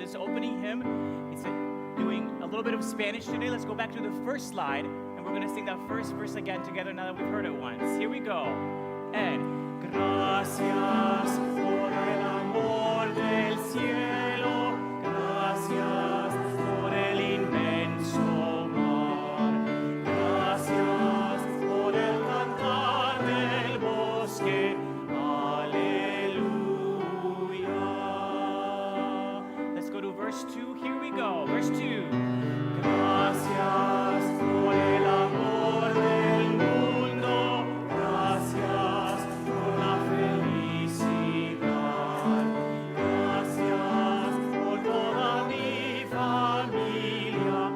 this opening hymn. It's doing a little bit of Spanish today. Let's go back to the first slide, and we're going to sing that first verse again together now that we've heard it once. Here we go. And gracias por el amor del cielo, gracias por el inmenso mar, gracias por el cantar del bosque. Verse 2, here we go. Verse 2. Gracias por el amor del mundo, gracias por la felicidad, gracias por toda mi familia,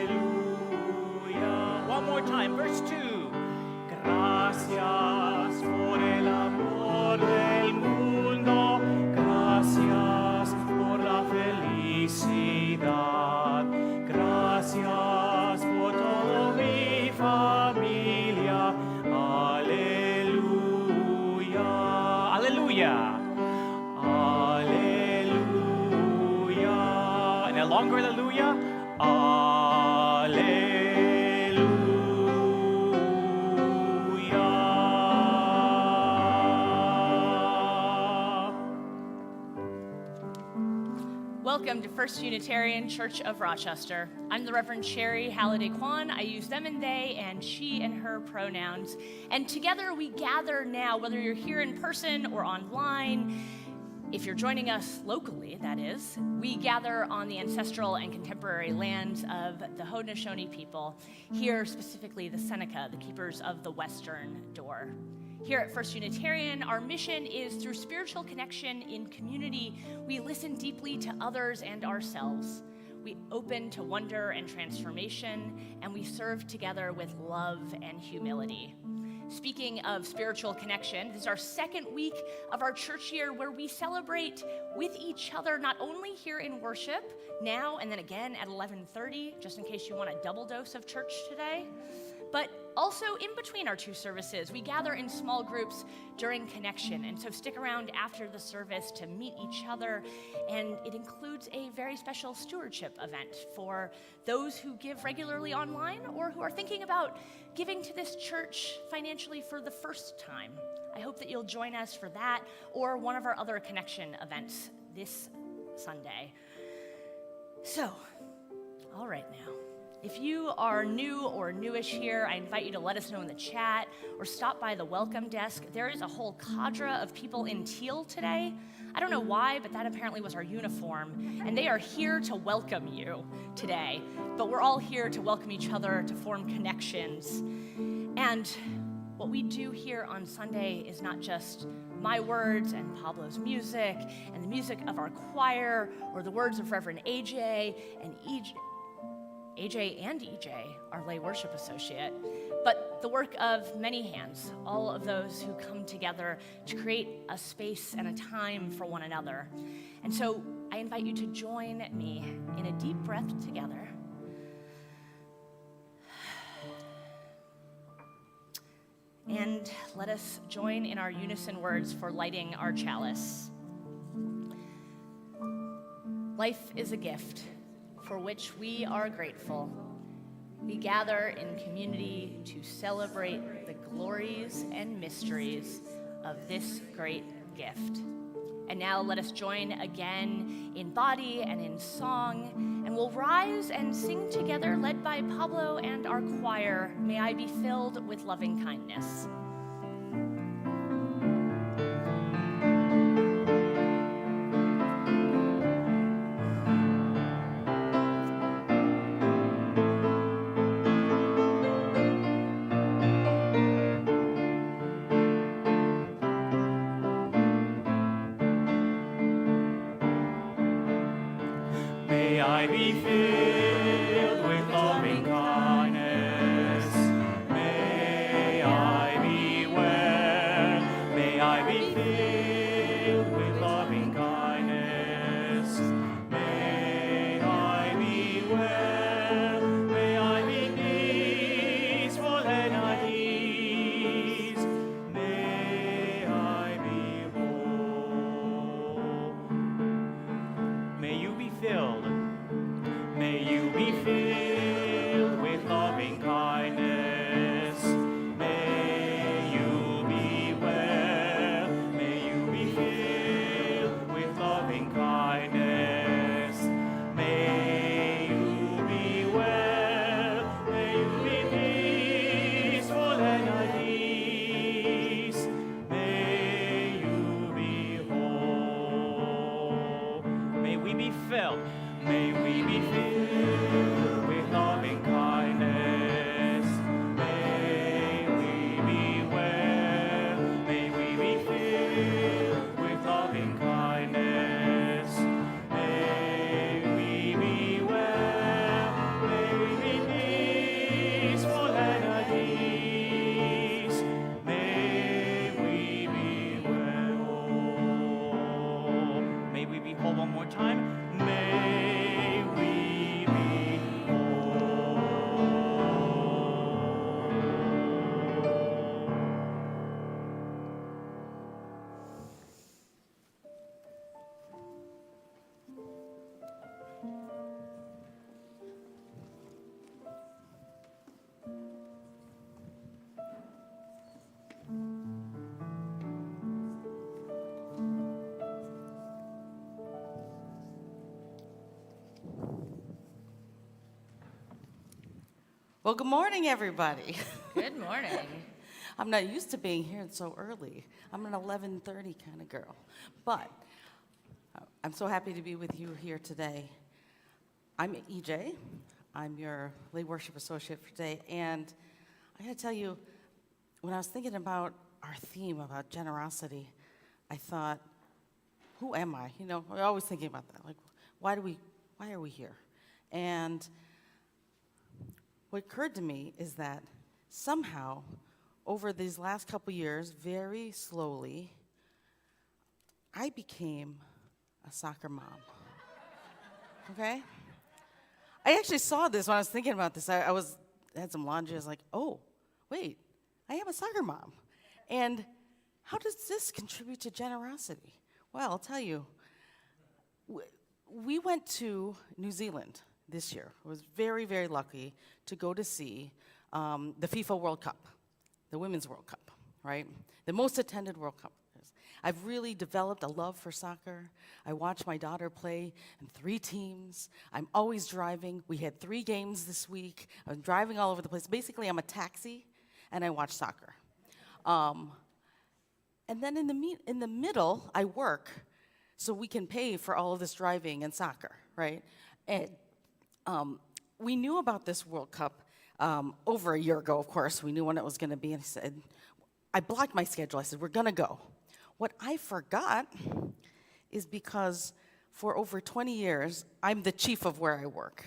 aleluya. One more time, verse 2. Gracias por el amor del mundo, gracias por la felicidad, gracias por toda mi familia, aleluya, aleluya, aleluya, and a longer aleluya, aleluya. Welcome to First Unitarian Church of Rochester. I'm the Reverend Sherry Halliday Kwan. I use them and they and she and her pronouns. And together we gather now, whether you're here in person or online. If you're joining us locally, that is, we gather on the ancestral and contemporary lands of the Haudenosaunee people, here specifically the Seneca, the keepers of the western door. Here at First Unitarian, our mission is through spiritual connection in community, we listen deeply to others and ourselves. We open to wonder and transformation, and we serve together with love and humility. Speaking of spiritual connection, this is our second week of our church year where we celebrate with each other, not only here in worship, now and then again at 11:30, just in case you want a double dose of church today, but also in between our two services. We gather in small groups during connection, and so stick around after the service to meet each other, and it includes a very special stewardship event for those who give regularly online or who are thinking about giving to this church financially for the first time. I hope that you'll join us for that or one of our other connection events this Sunday. So, all right now. If you are new or newish here, I invite you to let us know in the chat or stop by the welcome desk. There is a whole cadre of people in teal today. I don't know why, but that apparently was our uniform, and they are here to welcome you today. But we're all here to welcome each other, to form connections. And what we do here on Sunday is not just my words and Pablo's music and the music of our choir or the words of Reverend AJ and EJ, our lay worship associate, but the work of many hands, all of those who come together to create a space and a time for one another. And so I invite you to join me in a deep breath together. And let us join in our unison words for lighting our chalice. Life is a gift for which we are grateful. We gather in community to celebrate the glories and mysteries of this great gift. And now let us join again in body and in song, and we'll rise and sing together, led by Pablo and our choir, May I Be Filled with Loving Kindness. May I be filled with loving kindness. May I be well. May I be filled with loving kindness. May I be well. May I be peaceful and at ease. May I be whole. Well, good morning, everybody. Good morning. I'm not used to being here so early. I'm an 11:30 kind of girl. But I'm so happy to be with you here today. I'm EJ. I'm your lay worship associate for today. And I got to tell you, when I was thinking about our theme about generosity, I thought, who am I? You know, we're always thinking about that. Like, why are we here? And what occurred to me is that somehow, over these last couple years, very slowly, I became a soccer mom. Okay? I actually saw this when I was thinking about this. I had some laundry. I was like, oh, wait, I am a soccer mom. And how does this contribute to generosity? Well, I'll tell you. We went to New Zealand this year. I was very, very lucky to go to see the FIFA World Cup, the Women's World Cup, right? The most attended World Cup. I've really developed a love for soccer. I watch my daughter play in 3 teams. I'm always driving. We had 3 games this week. I'm driving all over the place. Basically, I'm a taxi, and I watch soccer. And then in the middle, I work, so we can pay for all of this driving and soccer, right? And we knew about this World Cup over a year ago, of course. We knew when it was going to be, and I blocked my schedule. I said, we're going to go. What I forgot is because for over 20 years, I'm the chief of where I work.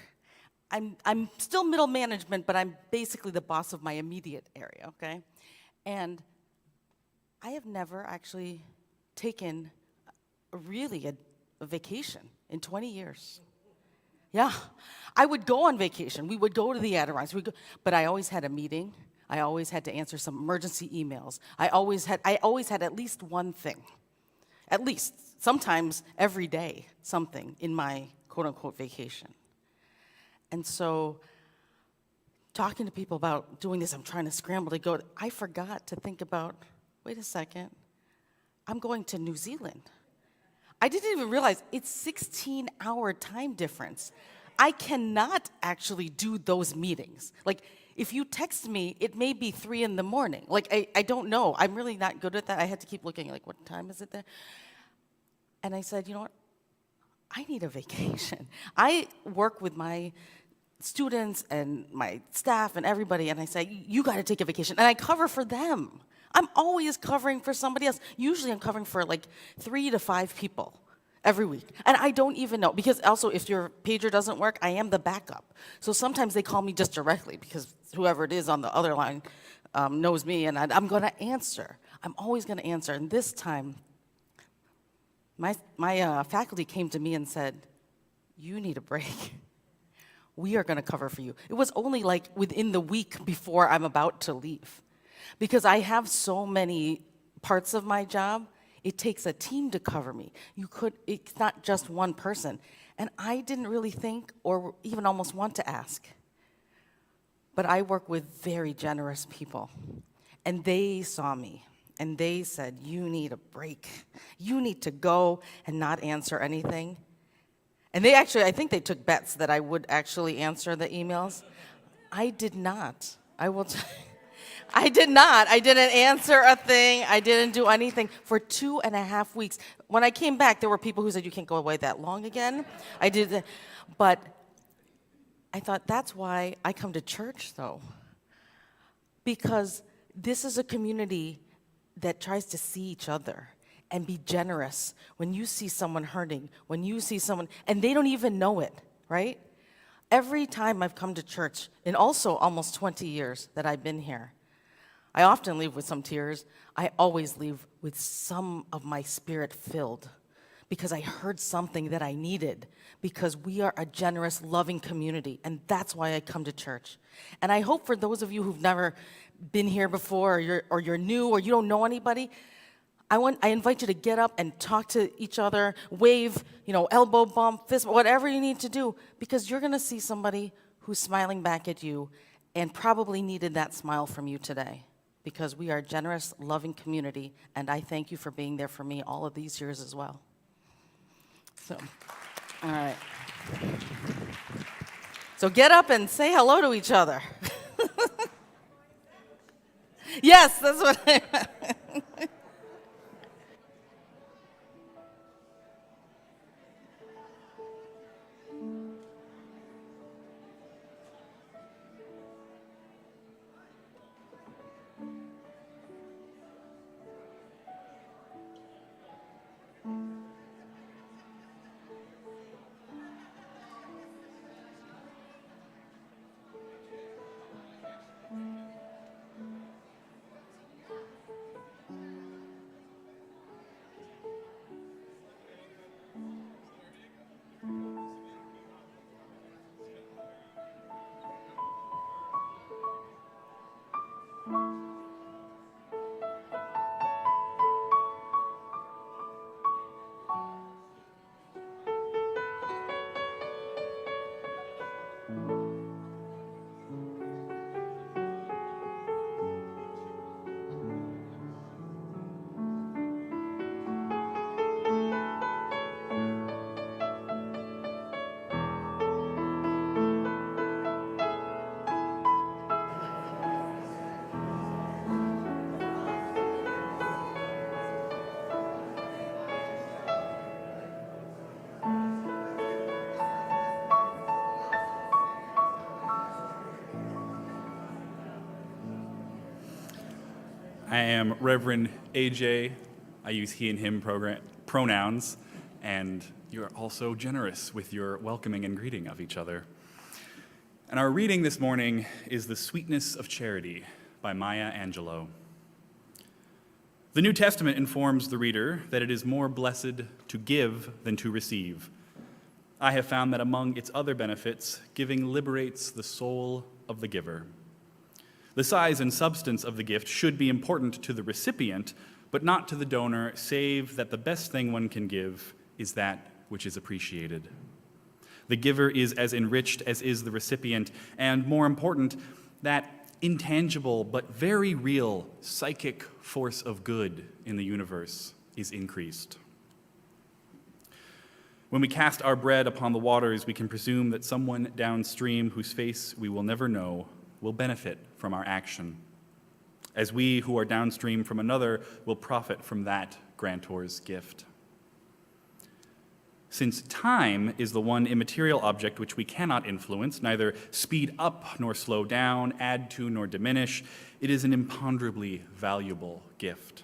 I'm still middle management, but I'm basically the boss of my immediate area, okay? And I have never actually taken a vacation in 20 years. Yeah, I would go on vacation. We would go to the Adirondacks, but I always had a meeting. I always had to answer some emergency emails. I always had at least one thing, at least, sometimes every day, something in my quote-unquote vacation. And so talking to people about doing this, I'm trying to scramble to go, I forgot to think about, wait a second, I'm going to New Zealand. I didn't even realize it's 16-hour time difference. I cannot actually do those meetings. Like, if you text me, it may be 3 in the morning. Like, I don't know. I'm really not good at that. I had to keep looking, like, what time is it there? And I said, you know what? I need a vacation. I work with my students and my staff and everybody, and I say, you got to take a vacation. And I cover for them. I'm always covering for somebody else. Usually I'm covering for like 3 to 5 people every week. And I don't even know, because also if your pager doesn't work, I am the backup. So sometimes they call me just directly because whoever it is on the other line knows me, and I'm going to answer. I'm always going to answer. And this time, my faculty came to me and said, you need a break. We are going to cover for you. It was only like within the week before I'm about to leave. Because I have so many parts of my job, it takes a team to cover me. It's not just one person. And I didn't really think or even almost want to ask. But I work with very generous people. And they saw me. And they said, you need a break. You need to go and not answer anything. And they actually, I think they took bets that I would actually answer the emails. I did not. I will tell you. I did not. I didn't answer a thing. I didn't do anything for 2.5 weeks. When I came back, there were people who said, you can't go away that long again. I did, but I thought that's why I come to church, though. Because this is a community that tries to see each other and be generous when you see someone hurting, when you see someone, and they don't even know it, right? Every time I've come to church, in also almost 20 years that I've been here, I often leave with some tears. I always leave with some of my spirit filled because I heard something that I needed, because we are a generous, loving community, and that's why I come to church. And I hope for those of you who've never been here before, or you're new, or you don't know anybody, I invite you to get up and talk to each other, wave, elbow bump, fist, whatever you need to do, because you're going to see somebody who's smiling back at you and probably needed that smile from you today, because we are a generous, loving community, and I thank you for being there for me all of these years as well. So, all right. So get up and say hello to each other. Yes, that's what I meant. I am Reverend AJ. I use he and him pronouns, and you're also generous with your welcoming and greeting of each other. And our reading this morning is The Sweetness of Charity by Maya Angelou. The New Testament informs the reader that it is more blessed to give than to receive. I have found that among its other benefits, giving liberates the soul of the giver. The size and substance of the gift should be important to the recipient, but not to the donor, save that the best thing one can give is that which is appreciated. The giver is as enriched as is the recipient, and more important, that intangible but very real psychic force of good in the universe is increased. When we cast our bread upon the waters, we can presume that someone downstream whose face we will never know will benefit from our action, as we who are downstream from another will profit from that grantor's gift. Since time is the one immaterial object which we cannot influence, neither speed up nor slow down, add to nor diminish, it is an imponderably valuable gift.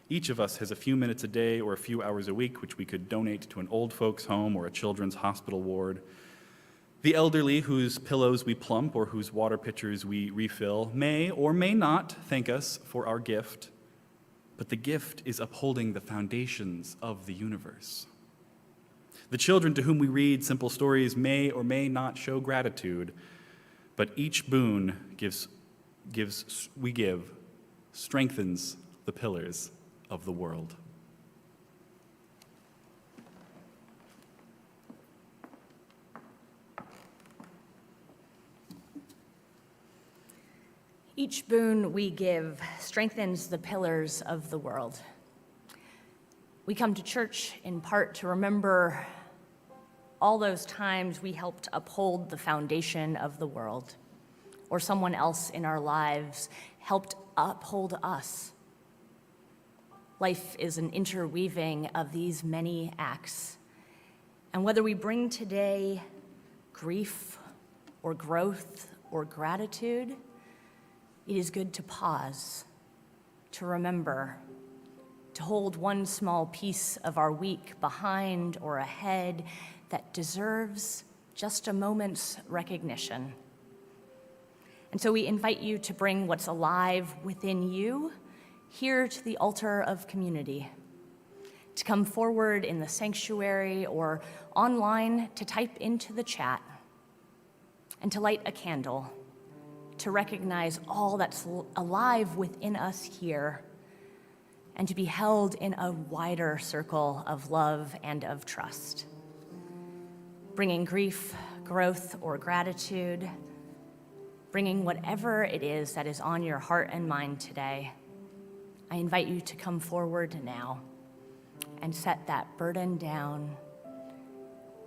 Each of us has a few minutes a day or a few hours a week which we could donate to an old folks' home or a children's hospital ward. The elderly whose pillows we plump or whose water pitchers we refill may or may not thank us for our gift, but the gift is upholding the foundations of the universe. The children to whom we read simple stories may or may not show gratitude, but each boon we give strengthens the pillars of the world. Each boon we give strengthens the pillars of the world. We come to church in part to remember all those times we helped uphold the foundation of the world, or someone else in our lives helped uphold us. Life is an interweaving of these many acts. And whether we bring today grief or growth or gratitude, it is good to pause, to remember, to hold one small piece of our week behind or ahead that deserves just a moment's recognition. And so we invite you to bring what's alive within you here to the altar of community, to come forward in the sanctuary or online to type into the chat, and to light a candle, to recognize all that's alive within us here, and to be held in a wider circle of love and of trust. Bringing grief, growth, or gratitude, bringing whatever it is that is on your heart and mind today, I invite you to come forward now and set that burden down,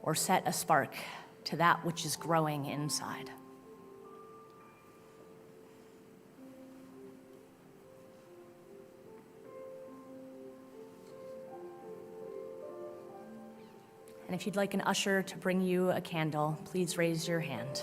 or set a spark to that which is growing inside. And if you'd like an usher to bring you a candle, please raise your hand.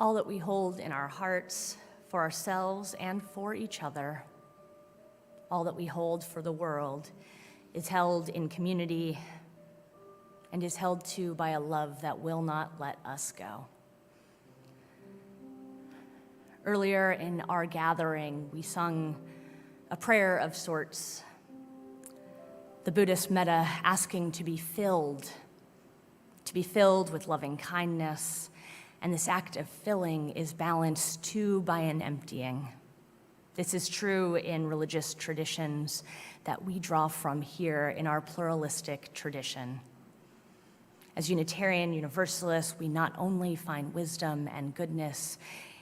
All that we hold in our hearts for ourselves and for each other, all that we hold for the world, is held in community and is held to by a love that will not let us go. Earlier in our gathering, we sung a prayer of sorts, the Buddhist metta asking to be filled with loving kindness. And this act of filling is balanced too by an emptying. This is true in religious traditions that we draw from here in our pluralistic tradition. As Unitarian Universalists, we not only find wisdom and goodness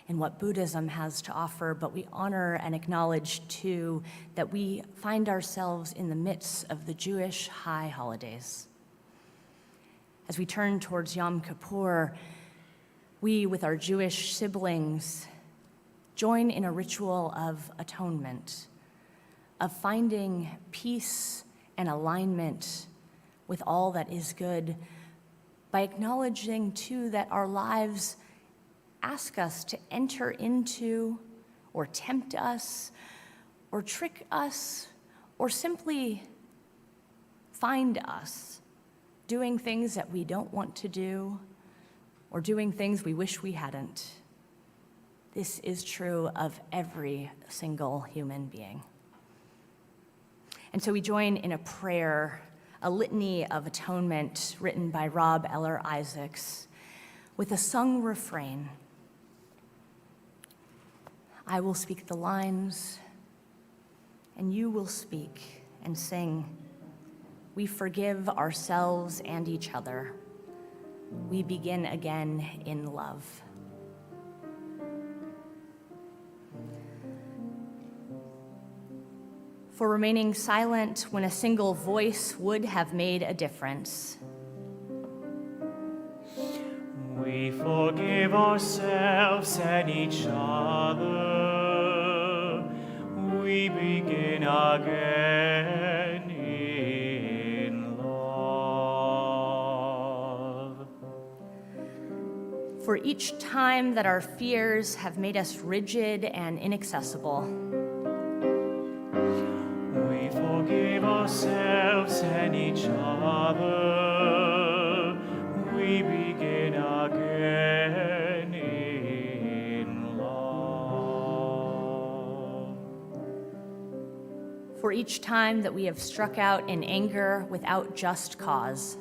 in what Buddhism has to offer, but we honor and acknowledge too that we find ourselves in the midst of the Jewish high holidays. As we turn towards Yom Kippur, we, with our Jewish siblings, join in a ritual of atonement, of finding peace and alignment with all that is good, by acknowledging, too, that our lives ask us to enter into, or tempt us, or trick us, or simply find us doing things that we don't want to do, or doing things we wish we hadn't. This is true of every single human being. And so we join in a prayer, a litany of atonement written by Rob Eller Isaacs, with a sung refrain. I will speak the lines, and you will speak and sing. We forgive ourselves and each other. We begin again in love. For remaining silent when a single voice would have made a difference. We forgive ourselves and each other. We begin again in love. For each time that our fears have made us rigid and inaccessible. We forgive ourselves and each other. We begin again in love. For each time that we have struck out in anger without just cause.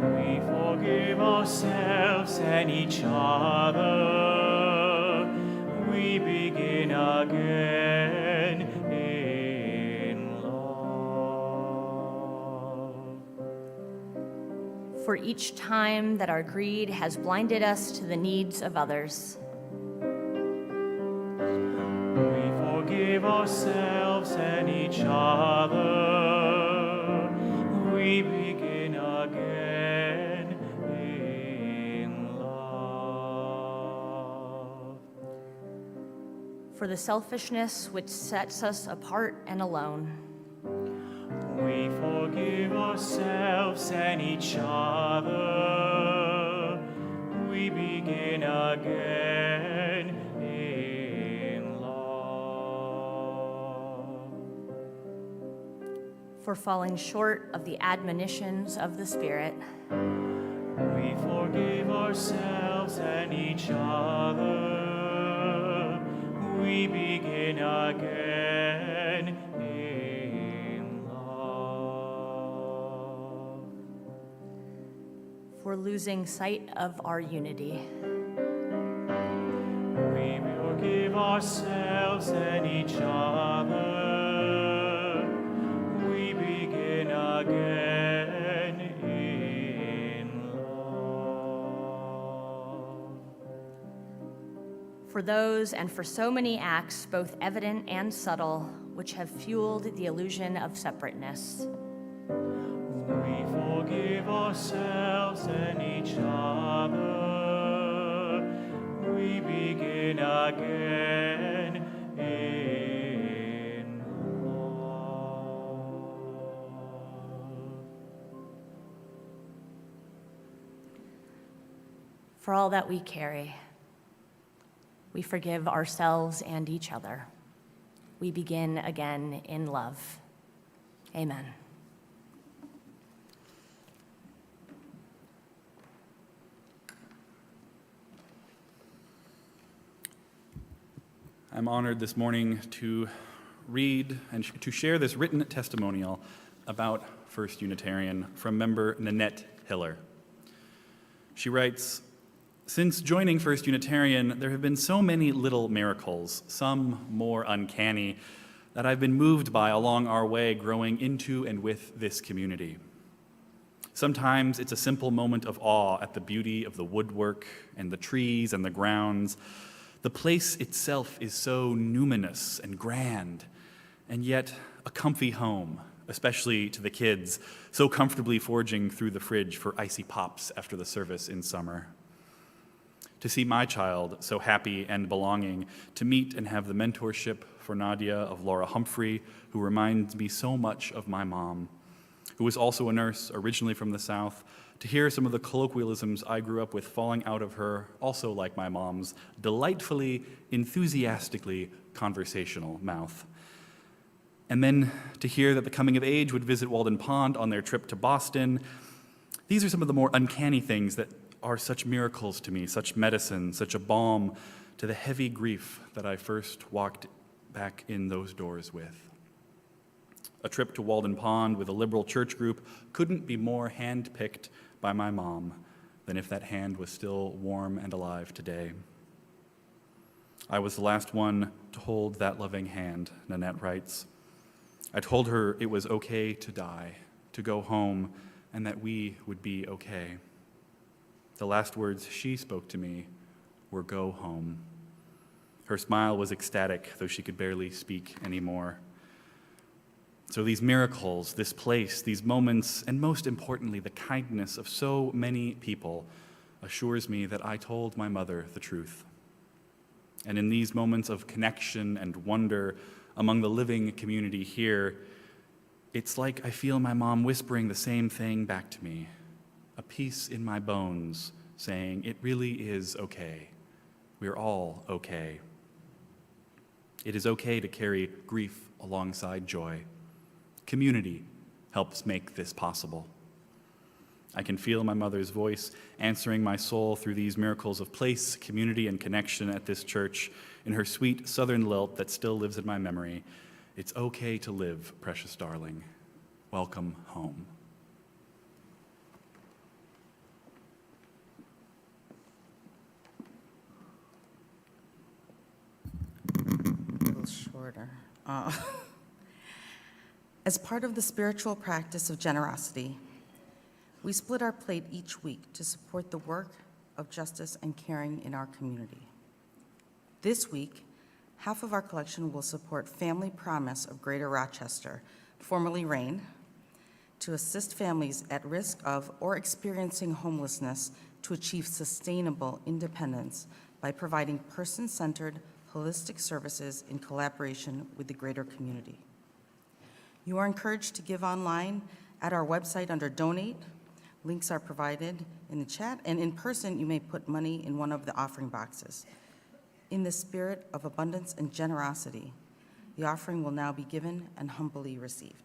We forgive ourselves and each other. we begin again in love. For each time that our greed has blinded us to the needs of others, we forgive ourselves and each other. We begin again in love. for the selfishness which sets us apart and alone, We forgive ourselves and each other. We begin again in love. for falling short of the admonitions of the Spirit, We forgive ourselves and each other. We begin again in love. for losing sight of our unity, We forgive ourselves and each other. We begin again in love. for those and for so many acts, both evident and subtle, which have fueled the illusion of separateness. We forgive ourselves and each other. We begin again in love. For all that we carry, we forgive ourselves and each other. We begin again in love. Amen. I'm honored this morning to read and to share this written testimonial about First Unitarian from member Nanette Hiller. She writes, "Since joining First Unitarian, there have been so many little miracles, some more uncanny, that I've been moved by along our way growing into and with this community. Sometimes it's a simple moment of awe at the beauty of the woodwork and the trees and the grounds. The place itself is so numinous and grand, and yet a comfy home, especially to the kids, so comfortably foraging through the fridge for icy pops after the service in summer. To see my child so happy and belonging, to meet and have the mentorship for Nadia of Laura Humphrey, who reminds me so much of my mom, who was also a nurse originally from the South, to hear some of the colloquialisms I grew up with falling out of her, also like my mom's, delightfully, enthusiastically conversational mouth. And then to hear that the coming of age would visit Walden Pond on their trip to Boston. These are some of the more uncanny things that are such miracles to me, such medicine, such a balm to the heavy grief that I first walked back in those doors with. A trip to Walden Pond with a liberal church group couldn't be more hand-picked by my mom than if that hand was still warm and alive today. I was the last one to hold that loving hand," Nanette writes. "I told her it was okay to die, to go home, and that we would be okay. The last words she spoke to me were 'go home.' Her smile was ecstatic, though she could barely speak anymore. So these miracles, this place, these moments, and most importantly, the kindness of so many people assures me that I told my mother the truth. And in these moments of connection and wonder among the living community here, it's like I feel my mom whispering the same thing back to me, a piece in my bones saying, it really is okay. We're all okay. It is okay to carry grief alongside joy. Community helps make this possible. I can feel my mother's voice answering my soul through these miracles of place, community, and connection at this church in her sweet southern lilt that still lives in my memory. It's okay to live, precious darling. Welcome home." order. As part of the spiritual practice of generosity, we split our plate each week to support the work of justice and caring in our community. This week, half of our collection will support Family Promise of Greater Rochester, formerly RAIN, to assist families at risk of or experiencing homelessness to achieve sustainable independence by providing person-centered, holistic services in collaboration with the greater community. You are encouraged to give online at our website under Donate. Links are provided in the chat, and in person, you may put money in one of the offering boxes. In the spirit of abundance and generosity, the offering will now be given and humbly received.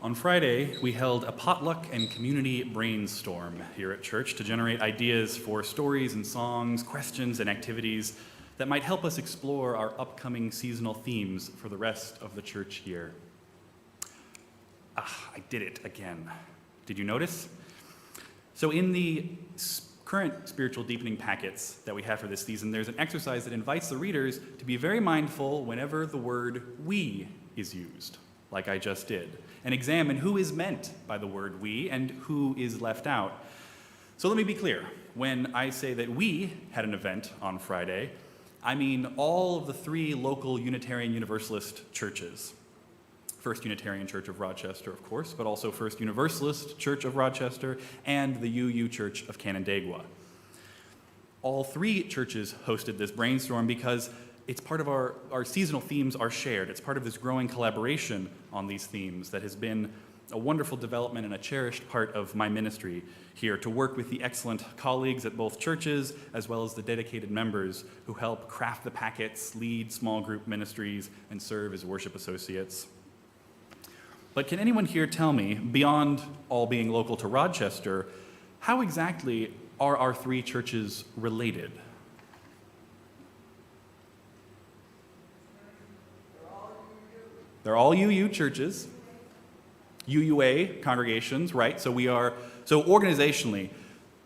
On Friday, we held a potluck and community brainstorm here at church to generate ideas for stories and songs, questions and activities that might help us explore our upcoming seasonal themes for the rest of the church year. I did it again. Did you notice? So in the current spiritual deepening packets that we have for this season, there's an exercise that invites the readers to be very mindful whenever the word we is used, like I just did, and examine who is meant by the word we and who is left out. So let me be clear. When I say that we had an event on Friday, I mean all of the 3 local Unitarian Universalist churches. First Unitarian Church of Rochester, of course, but also First Universalist Church of Rochester and the UU Church of Canandaigua. All 3 churches hosted this brainstorm because it's part of our seasonal themes are shared. It's part of this growing collaboration on these themes that has been a wonderful development and a cherished part of my ministry here, to work with the excellent colleagues at both churches as well as the dedicated members who help craft the packets, lead small group ministries, and serve as worship associates. But can anyone here tell me, beyond all being local to Rochester, how exactly are our three churches related? They're all UU churches. UUA congregations, right? So organizationally,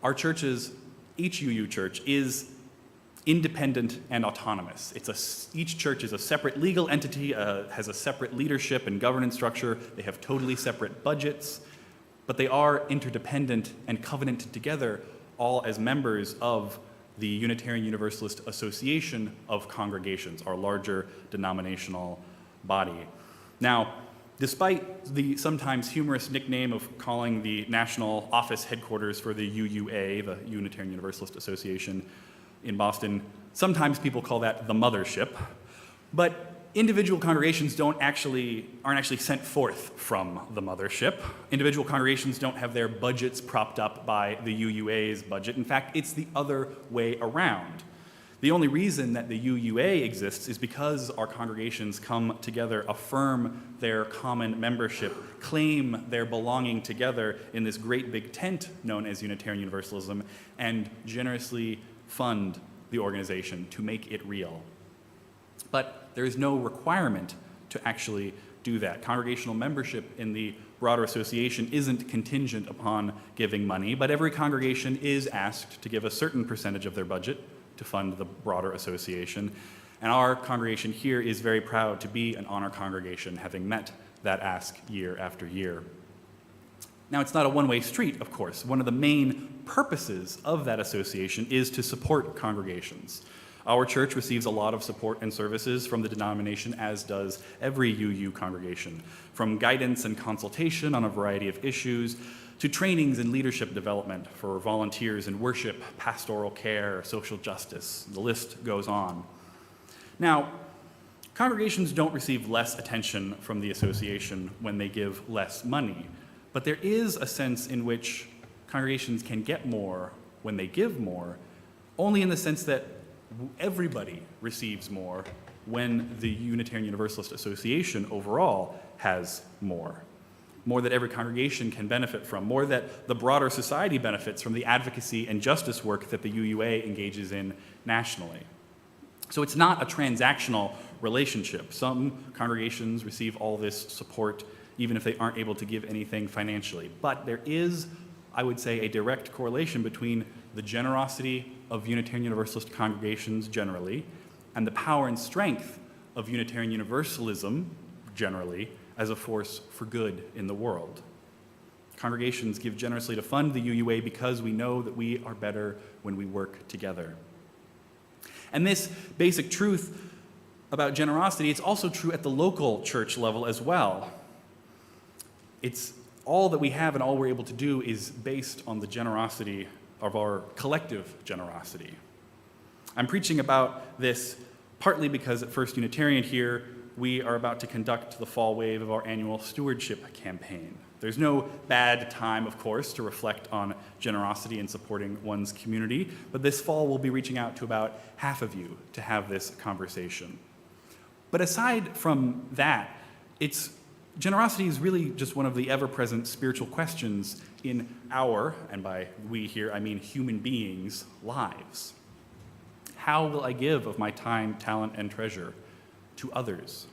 our churches, each UU church is independent and autonomous. Each church is a separate legal entity, has a separate leadership and governance structure. They have totally separate budgets, but they are interdependent and covenanted together, all as members of the Unitarian Universalist Association of Congregations, our larger denominational body. Now, despite the sometimes humorous nickname of calling the national office headquarters for the UUA, the Unitarian Universalist Association in Boston, sometimes people call that the mothership, but individual congregations aren't actually sent forth from the mothership. Individual congregations don't have their budgets propped up by the UUA's budget. In fact, it's the other way around. The only reason that the UUA exists is because our congregations come together, affirm their common membership, claim their belonging together in this great big tent known as Unitarian Universalism, and generously fund the organization to make it real. But there is no requirement to actually do that. Congregational membership in the broader association isn't contingent upon giving money, but every congregation is asked to give a certain percentage of their budget to fund the broader association. And our congregation here is very proud to be an honor congregation, having met that ask year after year. Now, it's not a one-way street, of course. One of the main purposes of that association is to support congregations. Our church receives a lot of support and services from the denomination, as does every UU congregation, from guidance and consultation on a variety of issues, to trainings and leadership development for volunteers in worship, pastoral care, social justice. The list goes on. Now, congregations don't receive less attention from the association when they give less money, but there is a sense in which congregations can get more when they give more, only in the sense that everybody receives more when the Unitarian Universalist Association overall has more that every congregation can benefit from, more that the broader society benefits from the advocacy and justice work that the UUA engages in nationally. So it's not a transactional relationship. Some congregations receive all this support even if they aren't able to give anything financially. But there is, I would say, a direct correlation between the generosity of Unitarian Universalist congregations generally and the power and strength of Unitarian Universalism generally as a force for good in the world. Congregations give generously to fund the UUA because we know that we are better when we work together. And this basic truth about generosity, it's also true at the local church level as well. It's all that we have and all we're able to do is based on the generosity of our collective generosity. I'm preaching about this partly because at First Unitarian here, we are about to conduct the fall wave of our annual stewardship campaign. There's no bad time, of course, to reflect on generosity and supporting one's community, but this fall we'll be reaching out to about half of you to have this conversation. But aside from that, generosity is really just one of the ever-present spiritual questions in our, and by we here I mean human beings' lives. How will I give of my time, talent, and treasure to others,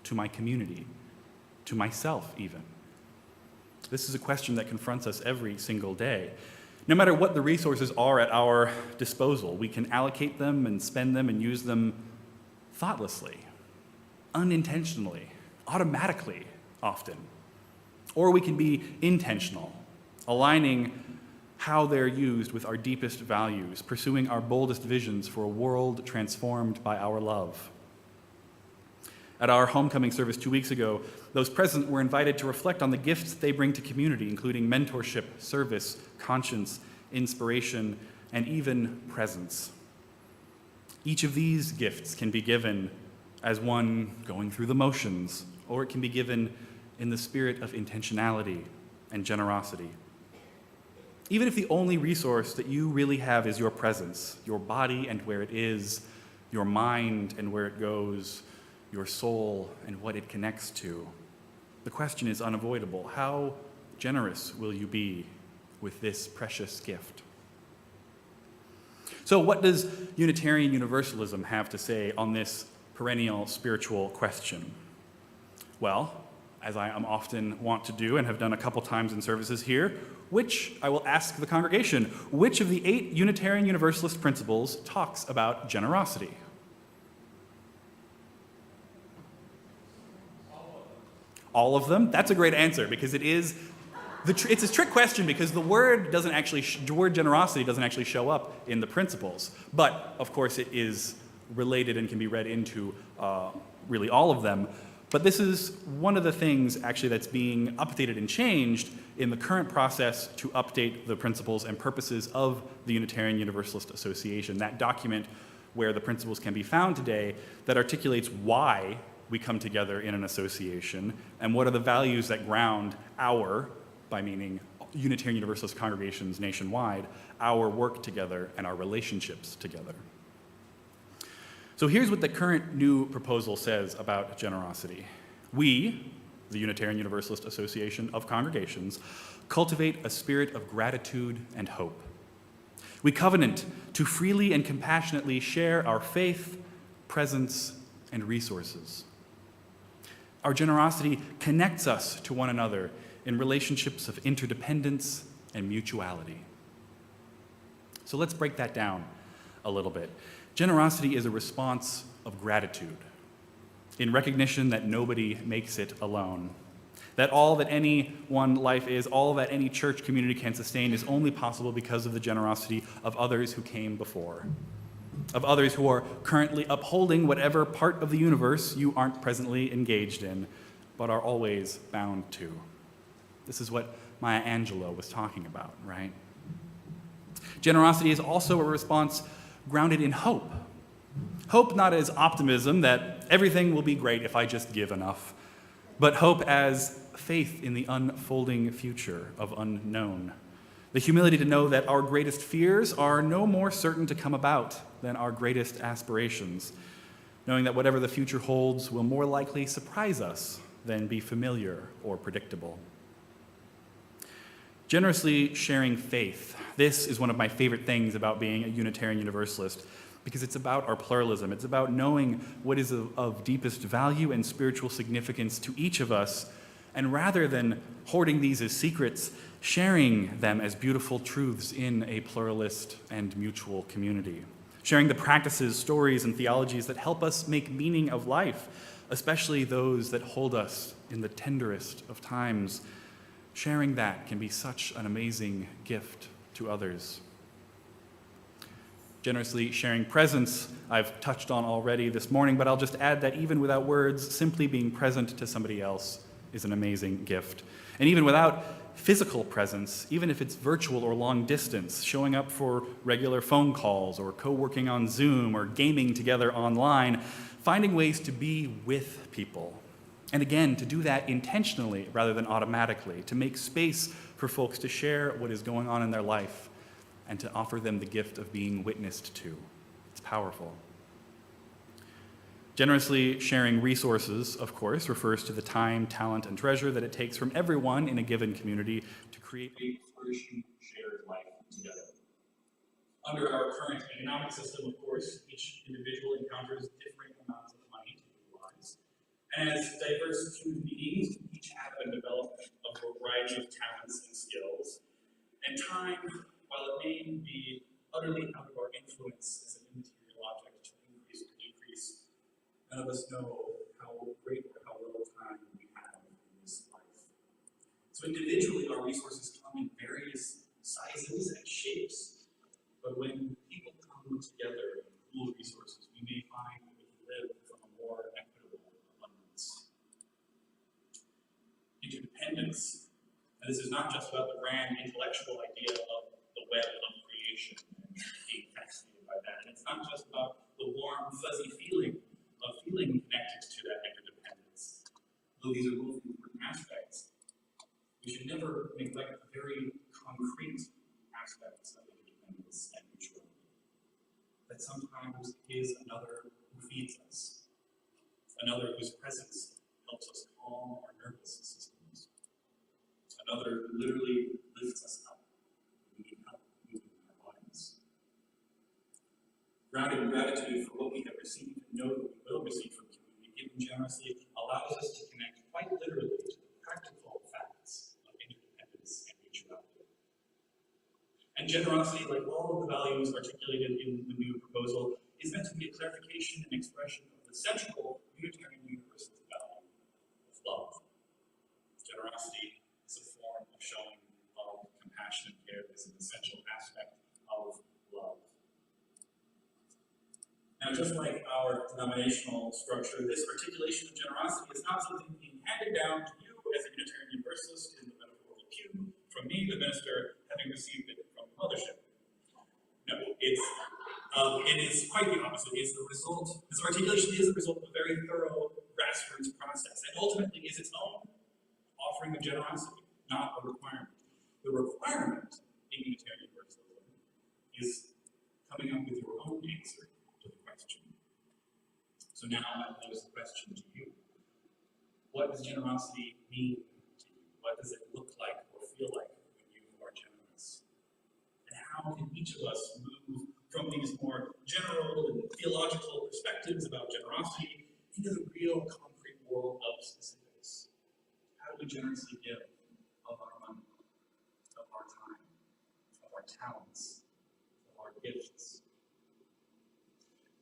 to my community, to myself even? This is a question that confronts us every single day. No matter what the resources are at our disposal, we can allocate them and spend them and use them thoughtlessly, unintentionally, automatically often. Or we can be intentional, aligning how they're used with our deepest values, pursuing our boldest visions for a world transformed by our love. At our homecoming service 2 weeks ago, those present were invited to reflect on the gifts they bring to community, including mentorship, service, conscience, inspiration, and even presence. Each of these gifts can be given as one going through the motions, or it can be given in the spirit of intentionality and generosity. Even if the only resource that you really have is your presence, your body and where it is, your mind and where it goes, your soul and what it connects to, the question is unavoidable. How generous will you be with this precious gift? So what does Unitarian Universalism have to say on this perennial spiritual question? Well, as I am often want to do and have done a couple times in services here, I will ask the congregation, which of the 8 Unitarian Universalist principles talks about generosity? All of them? That's a great answer, because it's a trick question, because the word generosity doesn't actually show up in the principles. But of course it is related and can be read into really all of them. But this is one of the things actually that's being updated and changed in the current process to update the principles and purposes of the Unitarian Universalist Association, that document where the principles can be found today that articulates why we come together in an association and what are the values that ground by meaning Unitarian Universalist congregations nationwide, our work together and our relationships together. So here's what the current new proposal says about generosity. We, the Unitarian Universalist Association of Congregations, cultivate a spirit of gratitude and hope. We covenant to freely and compassionately share our faith, presence, and resources. Our generosity connects us to one another in relationships of interdependence and mutuality. So let's break that down a little bit. Generosity is a response of gratitude, in recognition that nobody makes it alone, that all that any one life is, all that any church community can sustain is only possible because of the generosity of others who came before, of others who are currently upholding whatever part of the universe you aren't presently engaged in, but are always bound to. This is what Maya Angelou was talking about, right? Generosity is also a response grounded in hope. Hope not as optimism that everything will be great if I just give enough, but hope as faith in the unfolding future of unknown. The humility to know that our greatest fears are no more certain to come about than our greatest aspirations, knowing that whatever the future holds will more likely surprise us than be familiar or predictable. Generously sharing faith. This is one of my favorite things about being a Unitarian Universalist, because it's about our pluralism. It's about knowing what is of deepest value and spiritual significance to each of us, and rather than hoarding these as secrets, sharing them as beautiful truths in a pluralist and mutual community. Sharing the practices, stories, and theologies that help us make meaning of life, especially those that hold us in the tenderest of times. Sharing that can be such an amazing gift to others. Generously sharing presence, I've touched on already this morning, but I'll just add that even without words, simply being present to somebody else is an amazing gift. And even without physical presence, even if it's virtual or long distance, showing up for regular phone calls or co-working on Zoom or gaming together online, finding ways to be with people. And again, to do that intentionally rather than automatically, to make space for folks to share what is going on in their life and to offer them the gift of being witnessed to. It's powerful. Generously sharing resources, of course, refers to the time, talent, and treasure that it takes from everyone in a given community to create a flourishing shared life together. Under our current economic system, of course, each individual encounters different amounts of money to utilize. And as diverse human beings, we each have and develop a variety of talents and skills. And time, while it may be utterly out of our influence as an immaterial object to increase or decrease, none of us know how great or how little time we have in this life. So individually, our resources come in various sizes and shapes, but when people come together and pool resources, we may find that we can live from a more equitable abundance. Interdependence. And this is not just about the grand intellectual idea of the web of creation and being fascinated by that. And it's not just about the the warm, fuzzy feeling of feeling connected to that interdependence. Though these are both important aspects, we should never neglect the very concrete aspects of interdependence and mutuality. That sometimes is another who feeds us, another whose presence helps us calm our nervous systems, another who literally lifts us up when we need help moving our bodies. Grounded in gratitude for what we have received and know that we will receive from community, giving generously allows us to connect quite literally to the practical facts of interdependence and mutuality. And generosity, like all of the values articulated in the new proposal, is meant to be a clarification and expression of the central Unitarian Universalist value of love. Generosity is a form of showing love, compassion, and care. This is an essential aspect of love. Now, just like our denominational structure, this articulation of generosity is not something being handed down to you as a Unitarian Universalist in the metaphorical pew from me, the minister, having received it from the mothership. No, it is quite the opposite. It's the result, this articulation is the result of a very thorough grassroots process, and ultimately is its own offering of generosity, not a requirement. The requirement in Unitarian Universalism is coming up with your own answer to the question. So now I pose the question to you. What does generosity mean to you? What does it look like or feel like when you are generous? And how can each of us move from these more general and theological perspectives about generosity into the real concrete world of specifics? How do we generously give of our money, of our time, of our talents, of our gifts?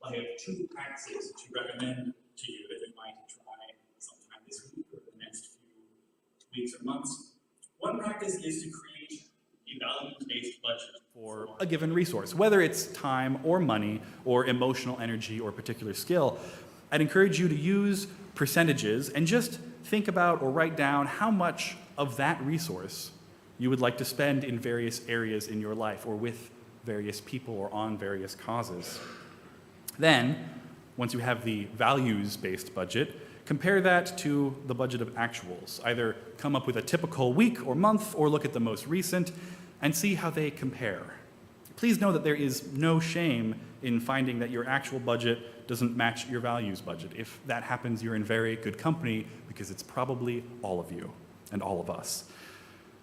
I have two practices to recommend to you that you might try sometime this week or the next few weeks or months. One practice is to create a values-based budget for a given resource, whether it's time or money or emotional energy or particular skill. I'd encourage you to use percentages and just think about or write down how much of that resource you would like to spend in various areas in your life or with various people or on various causes. Then, once you have the values-based budget, compare that to the budget of actuals. Either come up with a typical week or month or look at the most recent and see how they compare. Please know that there is no shame in finding that your actual budget doesn't match your values budget. If that happens, you're in very good company because it's probably all of you and all of us.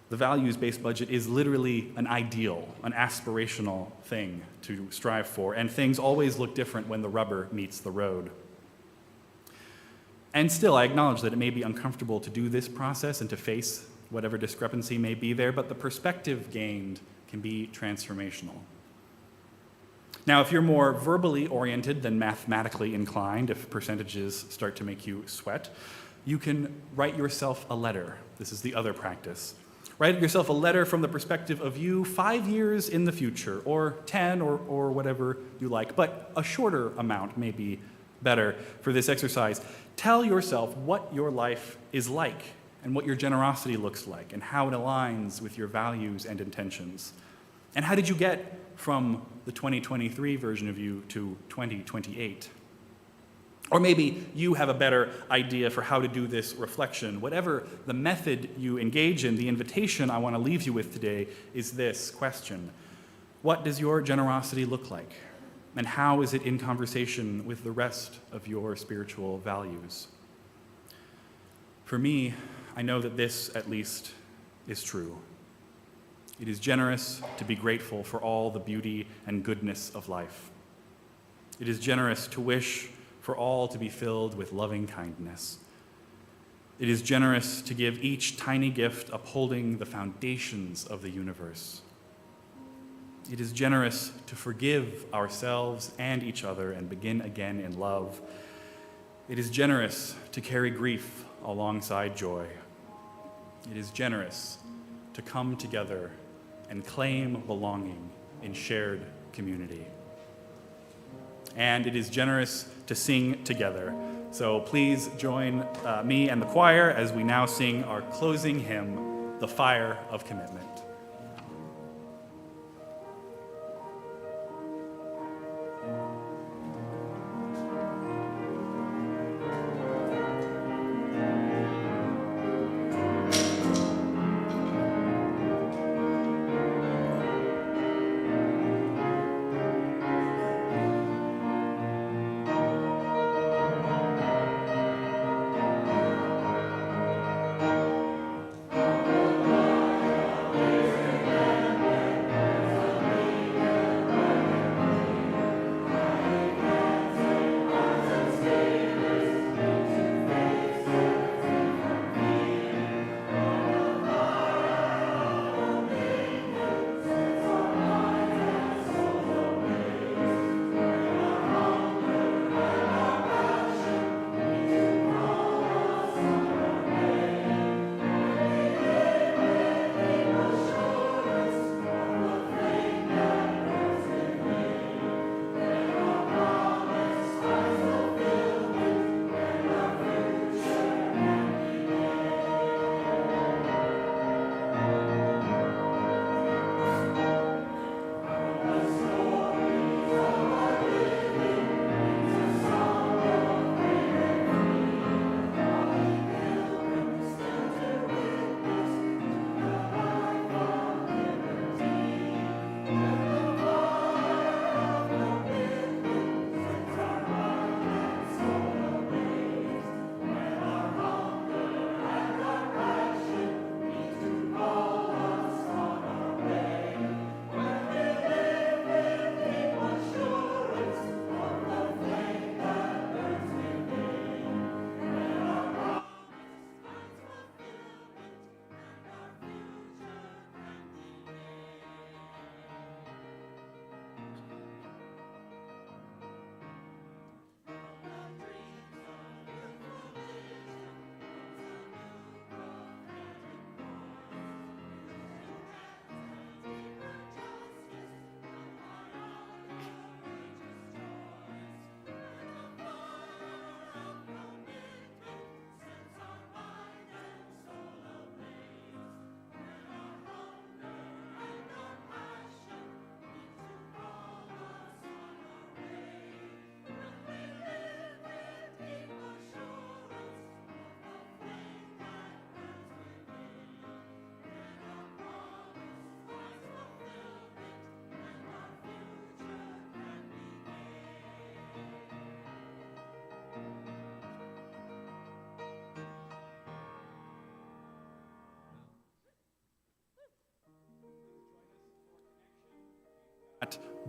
The values-based budget is literally an ideal, an aspirational thing to strive for, and things always look different when the rubber meets the road. And still, I acknowledge that it may be uncomfortable to do this process and to face whatever discrepancy may be there, but the perspective gained can be transformational. Now, if you're more verbally oriented than mathematically inclined, if percentages start to make you sweat, you can write yourself a letter. This is the other practice. Write yourself a letter from the perspective of you 5 years in the future, or 10, or whatever you like, but a shorter amount may be better for this exercise. Tell yourself what your life is like, and what your generosity looks like, and how it aligns with your values and intentions. And how did you get from the 2023 version of you to 2028? Or maybe you have a better idea for how to do this reflection. Whatever the method you engage in, the invitation I want to leave you with today is this question: what does your generosity look like? And how is it in conversation with the rest of your spiritual values? For me, I know that this, at least, is true. It is generous to be grateful for all the beauty and goodness of life. It is generous to wish for all to be filled with loving kindness. It is generous to give each tiny gift upholding the foundations of the universe. It is generous to forgive ourselves and each other and begin again in love. It is generous to carry grief alongside joy. It is generous to come together and claim belonging in shared community. And it is generous to sing together. So please join me and the choir as we now sing our closing hymn, The Fire of Commitment.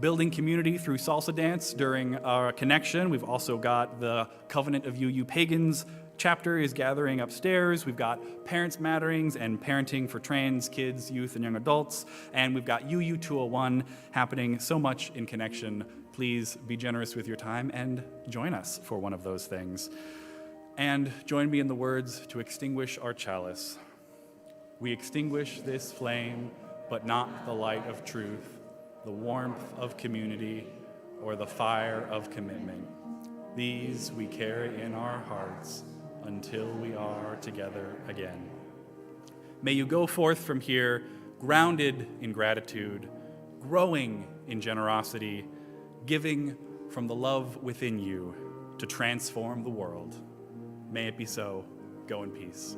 building community through salsa dance during our connection. We've also got the Covenant of UU Pagans chapter is gathering upstairs. We've got Parents Matterings and Parenting for Trans Kids, Youth, and Young Adults. And we've got UU 201 happening so much in connection. Please be generous with your time and join us for one of those things. And join me in the words to extinguish our chalice. We extinguish this flame, but not the light of truth, the warmth of community, or the fire of commitment. These we carry in our hearts until we are together again. May you go forth from here grounded in gratitude, growing in generosity, giving from the love within you to transform the world. May it be so. Go in peace.